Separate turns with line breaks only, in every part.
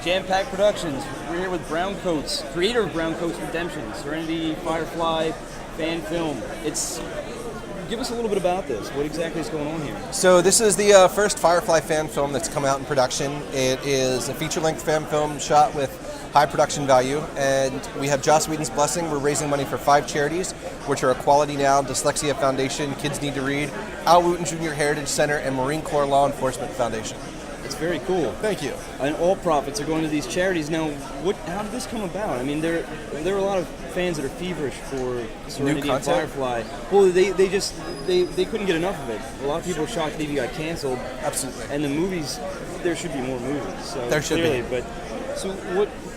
Jam-packed productions. We're here with Brown Coats, creator of Brown Coats Redemption, Serenity, Firefly, fan film. Give us a little bit about this. What exactly is going on here?
So this is the first Firefly fan film that's come out in production. It is a feature-length fan film shot with high production value, and we have Joss Whedon's blessing. We're raising money for 5 charities, which are Equality Now, Dyslexia Foundation, Kids Need to Read, Al Wooten Jr. Heritage Center, and Marine Corps Law Enforcement Foundation.
It's very cool.
Thank you.
And all profits are going to these charities. Now, how did this come about? I mean, there are a lot of fans that are feverish for Serenity and Firefly. Well, they couldn't get enough of it. A lot of people are shocked that even got canceled.
Absolutely.
And the movies, there should be more movies. So
there should
clearly,
be.
But so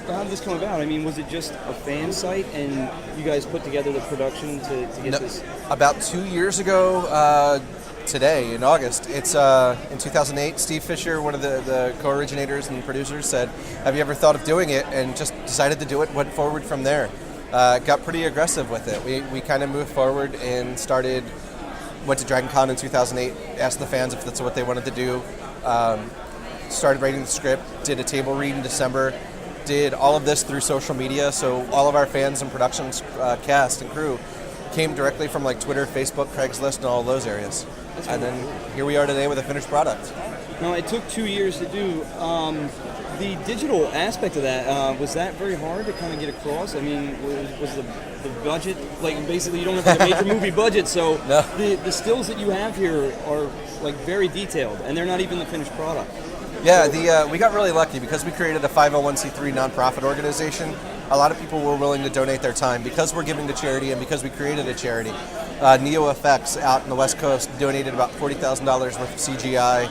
how did this come about? I mean, was it just a fan site and you guys put together the production to get this?
About 2 years ago, today in August, it's in 2008, Steve Fisher, one of the co-originators and producers, said, have you ever thought of doing it? And just decided to do it, went forward from there. Got pretty aggressive with it. We kind of moved forward and went to Dragon Con in 2008, asked the fans if that's what they wanted to do, started writing the script, did a table read in December, did all of this through social media, so all of our fans and production cast and crew came directly from like Twitter, Facebook, Craigslist, and all those areas. And then here we are today with a finished product.
Now, it took 2 years to do. The digital aspect of that, was that very hard to kind of get across? I mean, was the budget, like basically you don't have like a major movie budget, so
no.
The stills that you have here are like very detailed, and they're not even the finished product.
Yeah, we got really lucky because we created a 501c3 nonprofit organization. A lot of people were willing to donate their time because we're giving to charity and because we created a charity. Neo Effects out in the West Coast donated about $40,000 worth of CGI.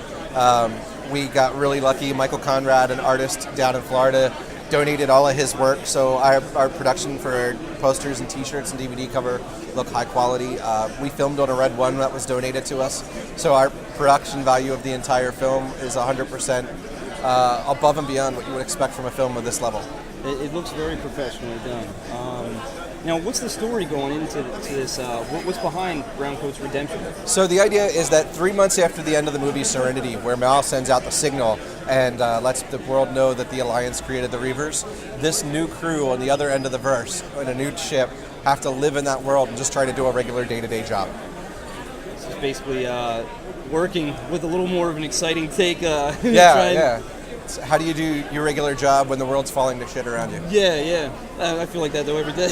We got really lucky. Michael Conrad, an artist down in Florida, donated all of his work. So our production for posters and T-shirts and DVD cover look high quality. We filmed on a Red One that was donated to us. So our production value of the entire film is 100% above and beyond what you would expect from a film of this level.
It looks very professionally done. Now, what's the story going into this? What's behind Brown Coats Redemption?
So the idea is that 3 months after the end of the movie Serenity, where Mal sends out the signal and lets the world know that the Alliance created the Reavers, this new crew on the other end of the verse, in a new ship, have to live in that world and just try to do a regular day-to-day job.
This is basically working with a little more of an exciting take.
Yeah. How do you do your regular job when the world's falling to shit around you?
Yeah. I feel like that though every day.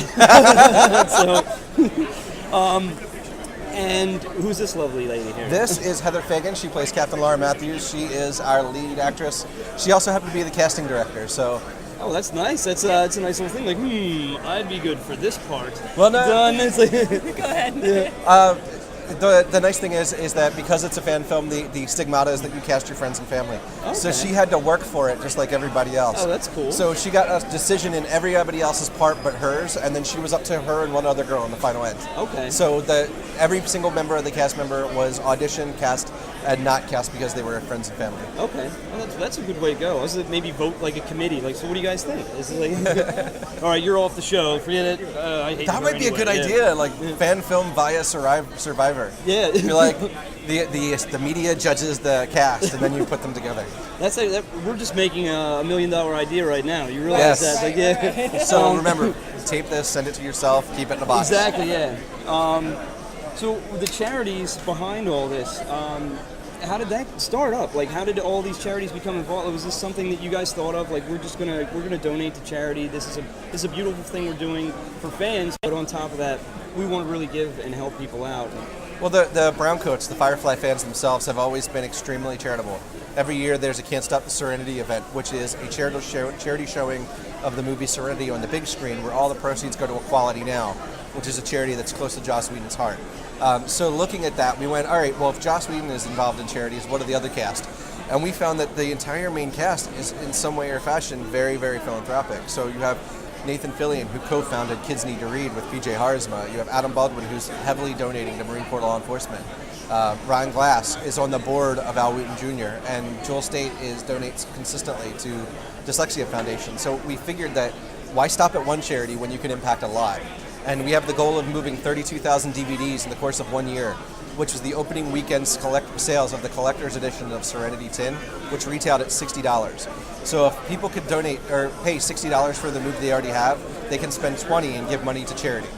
And who's this lovely lady here?
This is Heather Fagan. She plays Captain Laura Matthews. She is our lead actress. She also happened to be the casting director. So.
Oh, that's nice. It's a nice little thing. Like, I'd be good for this part.
Well, no.
Done. It's like, go ahead.
Yeah. The nice thing is that because it's a fan film, the stigmata is that you cast your friends and family.
Okay.
So she had to work for it just like everybody else.
Oh, that's cool.
So she got a decision in everybody else's part but hers, and then she was up to her and one other girl in the final end.
Okay.
So every single member of the cast member was auditioned, cast, and not cast because they were friends and family.
Okay. Well, that's a good way to go. Is it maybe vote like a committee? Like, so what do you guys think? Is it like, all right, you're off the show. Forget it. I hate
that might be
anyway.
A good idea. Like fan film via Survivor.
Yeah.
You're like the media judges the cast, and then you put them together.
We're just making a $1 million idea right now. You realize that? Like, yeah.
So remember, tape this, send it to yourself, keep it in a box.
Exactly. Yeah. So the charities behind all this. How did that start up? Like, how did all these charities become involved? Was this something that you guys thought of? Like, we're gonna donate to charity. This is a beautiful thing we're doing for fans. But on top of that, we want to really give and help people out.
Well, the Brown Coats, the Firefly fans themselves, have always been extremely charitable. Every year there's a Can't Stop the Serenity event, which is a charity showing of the movie Serenity on the big screen, where all the proceeds go to Equality Now, which is a charity that's close to Joss Whedon's heart. So looking at that, we went, all right, well, if Joss Whedon is involved in charities, what are the other cast? And we found that the entire main cast is in some way or fashion very, very philanthropic. So you have Nathan Fillion, who co-founded Kids Need to Read with PJ Harzma. You have Adam Baldwin, who's heavily donating to Marine Corps Law Enforcement. Ryan Glass is on the board of Al Wooten Jr., and Joel State donates consistently to Dyslexia Foundation. So we figured that why stop at one charity when you can impact a lot? And we have the goal of moving 32,000 DVDs in the course of 1 year which was the opening weekend's sales of the collector's edition of Serenity Tin, which retailed at $60. So if people could donate or pay $60 for the movie they already have, they can spend $20 and give money to charity.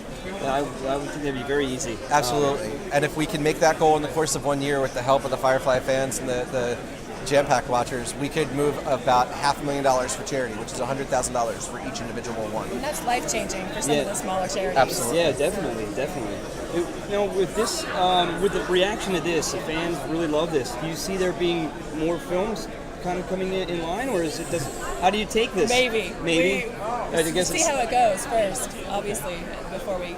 Yeah, I would think that'd be very easy.
Absolutely. And if we can make that goal in the course of 1 year with the help of the Firefly fans and the Jam Pack watchers, we could move about $500,000 for charity, which is $100,000 for each individual one.
And that's life-changing for some of the smaller charities.
Absolutely.
Yeah, definitely. You know, with this, with the reaction to this, the fans really love this. Do you see there being more films kind of coming in line, or is it? How do you take this?
Maybe.
I guess
See how it goes first, obviously, before we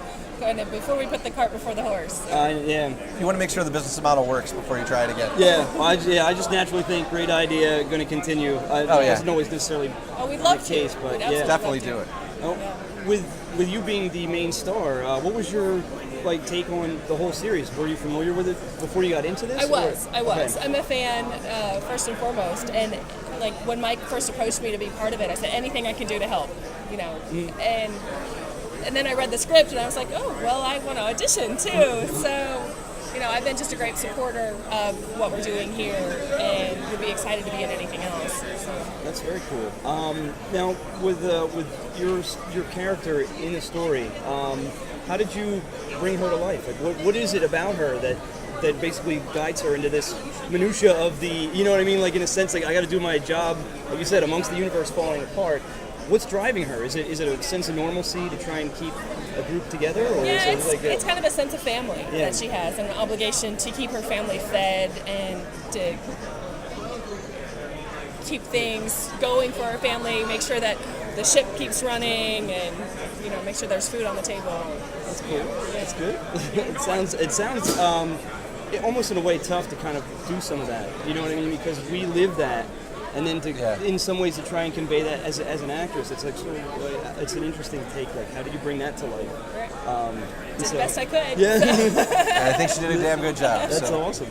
put the cart before the horse.
Yeah.
You want to make sure the business model works before you try it again.
Yeah, I just naturally think great idea, going to continue. It doesn't always necessarily.
Oh, we'd love
the case,
to.
but
We'd
yeah,
Definitely do it.
Oh, with you being the main star, what was your take on the whole series? Were you familiar with it before you got into this?
I was.
Okay.
I'm a fan first and foremost, and like when Mike first approached me to be part of it, I said anything I can do to help, you know, and then I read the script and I was like, oh well, I want to audition too. So, you know, I've been just a great supporter of what we're doing here, and would be excited to be in anything else. So.
That's very cool. Now, with your character in the story, how did you bring her to life? Like, what is it about her that basically guides her into this minutia of the, you know what I mean? Like, in a sense, like I got to do my job, like you said, amongst the universe falling apart. What's driving her? Is it a sense of normalcy to try and keep a group together, or
Yeah,
is it
it's kind of a sense of family
Yeah.
that she has, and an obligation to keep her family fed and to keep things going for her family, make sure that the ship keeps running, and make sure there's food on the table.
That's cool. That's good. it sounds almost in a way tough to kind of do some of that. You know what I mean? Because we live that, and then in some ways to try and convey that as an actress, it's like it's an interesting take. Like, how do you bring that to life?
Right. Did the best I could.
Yeah.
And I think she did a damn good job.
That's
so.
awesome.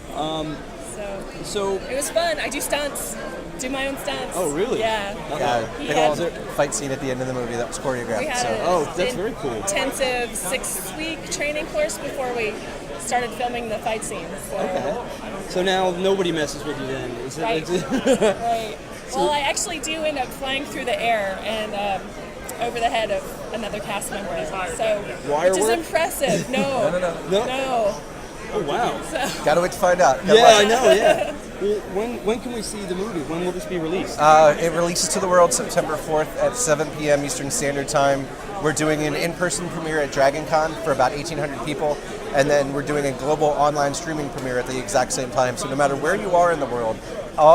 So
it was fun. I do stunts. Do my own stunts.
Oh, really?
Yeah.
Big old fight scene at the end of the movie that was choreographed.
We had
that's very cool.
Intensive 6-week training course before we started filming the fight scenes. So.
Okay. So now nobody messes with you then.
Right. Right. Well, I actually do end up flying through the air and over the head of another cast member. So,
Wire
which is
work?
impressive. No.
Oh wow.
Gotta wait to find out.
I know. Yeah. Well, when can we see the movie? When will this be released?
It releases to the world September 4th at 7 p.m. Eastern Standard Time. We're doing an in-person premiere at DragonCon for about 1,800 people, and then we're doing a global online streaming premiere at the exact same time. So no matter where you are in the world,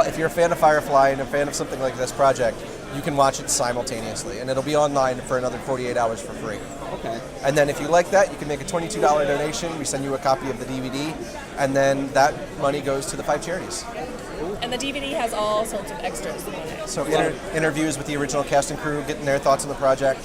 if you're a fan of Firefly and a fan of something like this project, you can watch it simultaneously, and it'll be online for another 48 hours for free.
Okay.
And then if you like that, you can make a $22 donation. We send you a copy of the DVD, and then that money goes to the 5 charities.
And the DVD has all sorts of extras on it.
So interviews with the original cast and crew, getting their thoughts on the project.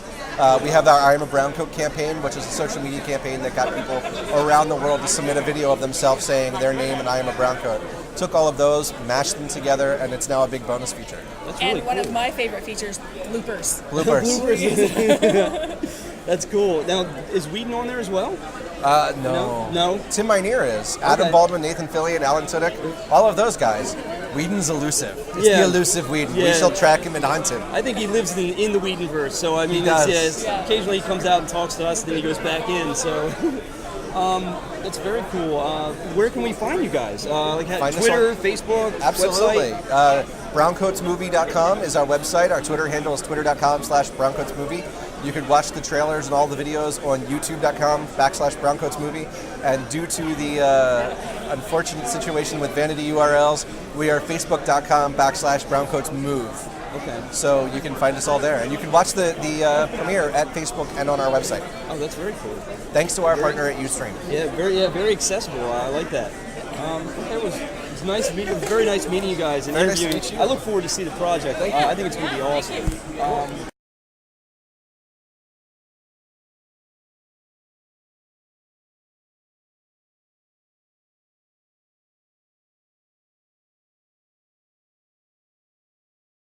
We have our I Am a Brown Coat campaign, which is a social media campaign that got people around the world to submit a video of themselves saying their name and I Am a Brown Coat. Took all of those, mashed them together, and it's now a big bonus feature.
That's really
And one
cool.
of my favorite features, bloopers.
That's cool. Now, is Whedon on there as well? No.
Tim Minear is. Adam
Okay.
Baldwin, Nathan Fillion, Alan Tudyk, all of those guys. Whedon's elusive. It's
Yeah.
the elusive Whedon. We
Yeah.
shall track him and hunt him.
I think he lives in the Whedonverse, so I mean,
does.
occasionally he comes out and talks to us, then he goes back in. So, that's very cool. Where can we find you guys?
Find us
Twitter,
on-
Facebook,
Absolutely.
website?
BrowncoatsMovie.com is our website. Our Twitter handle is twitter.com/BrowncoatsMovie. You could watch the trailers and all the videos on youtube.com/BrowncoatsMovie. And due to the unfortunate situation with vanity URLs, we are facebook.com/BrowncoatsMove.
Okay.
So you can find us all there. And you can watch the premiere at Facebook and on our website.
Oh, that's very cool.
Thanks to our partner at Ustream.
Yeah, very accessible. I like that. It was nice meeting. It was very nice meeting you guys and
Very nice to
interviewing.
meet you.
I look forward to see the project. I think it's going to be awesome.